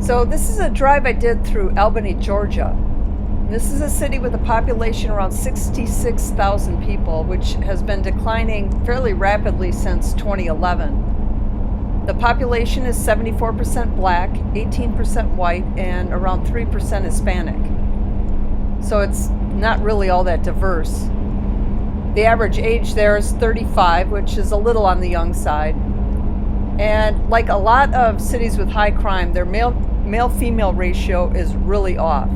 So this is a drive I did through Albany, Georgia. This is a city with a population around 66,000 people, which has been declining fairly rapidly since 2011. The population is 74% black, 18% white, and around 3% Hispanic. So it's not really all that diverse. The average age there is 35, which is a little on the young side. And like a lot of cities with high crime, their male-female ratio is really off.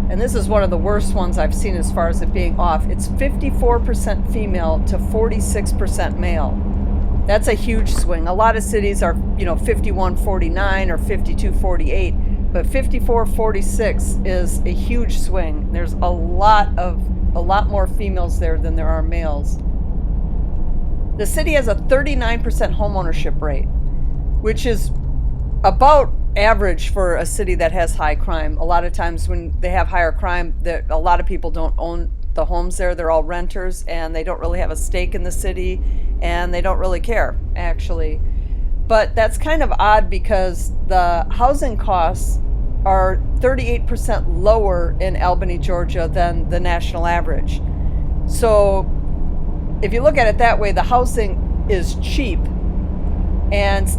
And this is one of the worst ones I've seen as far as it being off. It's 54% female to 46% male. That's a huge swing. A lot of cities are, 51-49 or 52-48, but 54-46 is a huge swing. There's a lot more females there than there are males. The city has a 39% homeownership rate, which is about average for a city that has high crime. A lot of times when they have higher crime, a lot of people don't own the homes there. They're all renters, and they don't really have a stake in the city, and they don't really care, actually. But that's kind of odd because the housing costs are 38% lower in Albany, Georgia than the national average. So if you look at it that way, the housing is cheap, and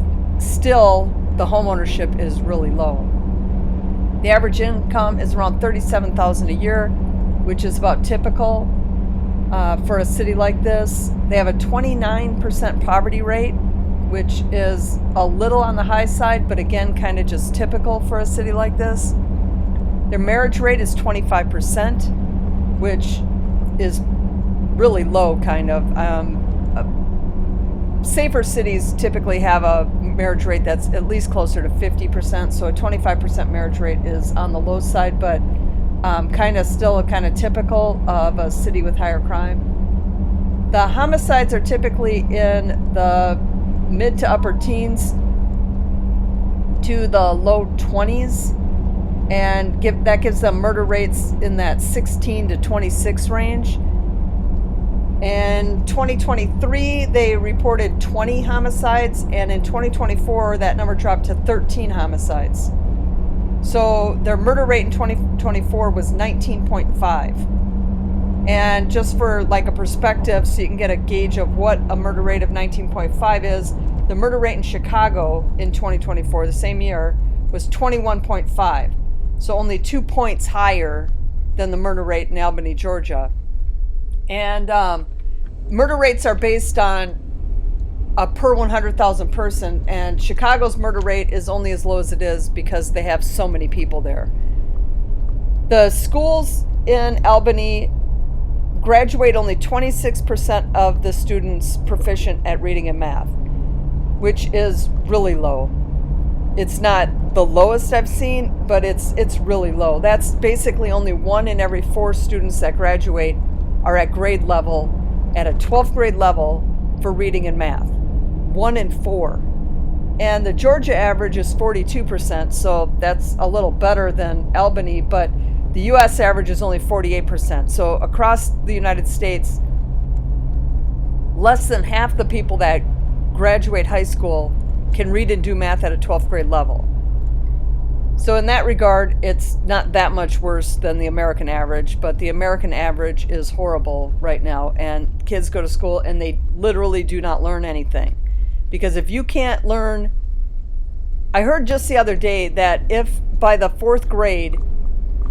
still the homeownership is really low. The average income is around $37,000 a year, which is about typical for a city like this. They have a 29% poverty rate, which is a little on the high side, but again, kind of just typical for a city like this. Their marriage rate is 25%, which is really low, kind of. Safer cities typically have a marriage rate that's at least closer to 50%, so a 25% marriage rate is on the low side, but kind of typical of a city with higher crime. The homicides are typically in the mid to upper teens to the low 20s, and that gives them murder rates in that 16 to 26 range. In 2023, they reported 20 homicides, and in 2024, that number dropped to 13 homicides. So their murder rate in 2024 was 19.5. And just for like a perspective, so you can get a gauge of what a murder rate of 19.5 is, the murder rate in Chicago in 2024, the same year, was 21.5. So only 2 points higher than the murder rate in Albany, Georgia. And murder rates are based on a per 100,000 person, and Chicago's murder rate is only as low as it is because they have so many people there. The schools in Albany graduate only 26% of the students proficient at reading and math, which is really low. It's not the lowest I've seen, but it's really low. That's basically only 1 in every 4 students that graduate are at grade level, at a 12th grade level for reading and math. 1 in 4. And the Georgia average is 42%, so that's a little better than Albany, but the U.S. average is only 48%. So across the United States, less than half the people that graduate high school can read and do math at a 12th grade level. So in that regard, it's not that much worse than the American average, but the American average is horrible right now, and kids go to school and they literally do not learn anything. Because if you can't learn, I heard just the other day that if by the 4th grade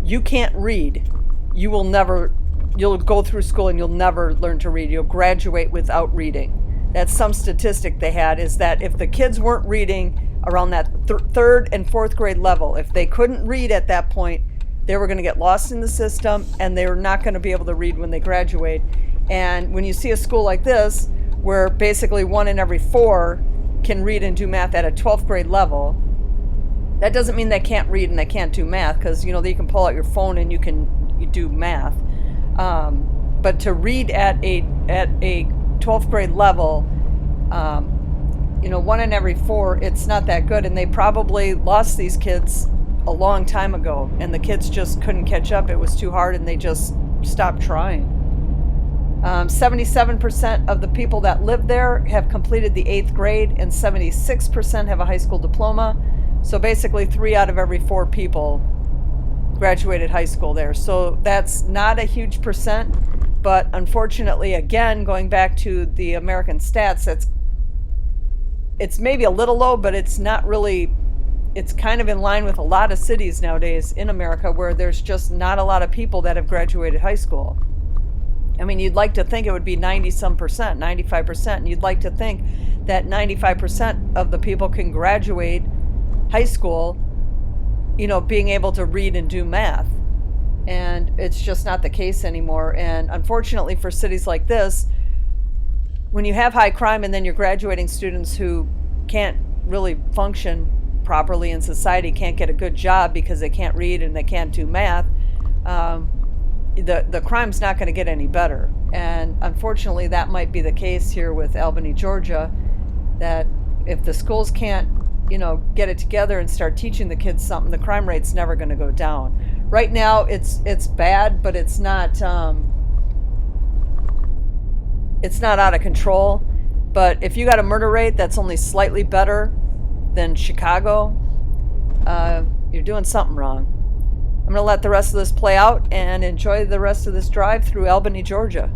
you can't read, you'll go through school and you'll never learn to read. You'll graduate without reading. That's some statistic they had, is that if the kids weren't reading around that 3rd and 4th grade level, if they couldn't read at that point, they were going to get lost in the system, and they were not going to be able to read when they graduate. And when you see a school like this, where basically 1 in every 4 can read and do math at a 12th grade level, that doesn't mean they can't read and they can't do math, because you can pull out your phone and you do math. But to read at a 12th grade level, 1 in every 4, it's not that good. And they probably lost these kids a long time ago, and the kids just couldn't catch up. It was too hard, and they just stopped trying. 77% of the people that live there have completed the 8th grade, and 76% have a high school diploma. So basically 3 out of every 4 people graduated high school there. So that's not a huge percent, but unfortunately, again, going back to the American stats, it's maybe a little low, but it's not really, it's kind of in line with a lot of cities nowadays in America where there's just not a lot of people that have graduated high school. I mean, you'd like to think it would be 90-some percent, 95%, and you'd like to think that 95% of the people can graduate high school, being able to read and do math. And it's just not the case anymore. And unfortunately for cities like this, when you have high crime and then you're graduating students who can't really function properly in society, can't get a good job because they can't read and they can't do math, the crime's not going to get any better. And unfortunately, that might be the case here with Albany, Georgia, that if the schools can't get it together and start teaching the kids something, the crime rate's never going to go down. Right now, it's bad, but it's not out of control. But if you got a murder rate that's only slightly better than Chicago, you're doing something wrong. I'm going to let the rest of this play out and enjoy the rest of this drive through Albany, Georgia.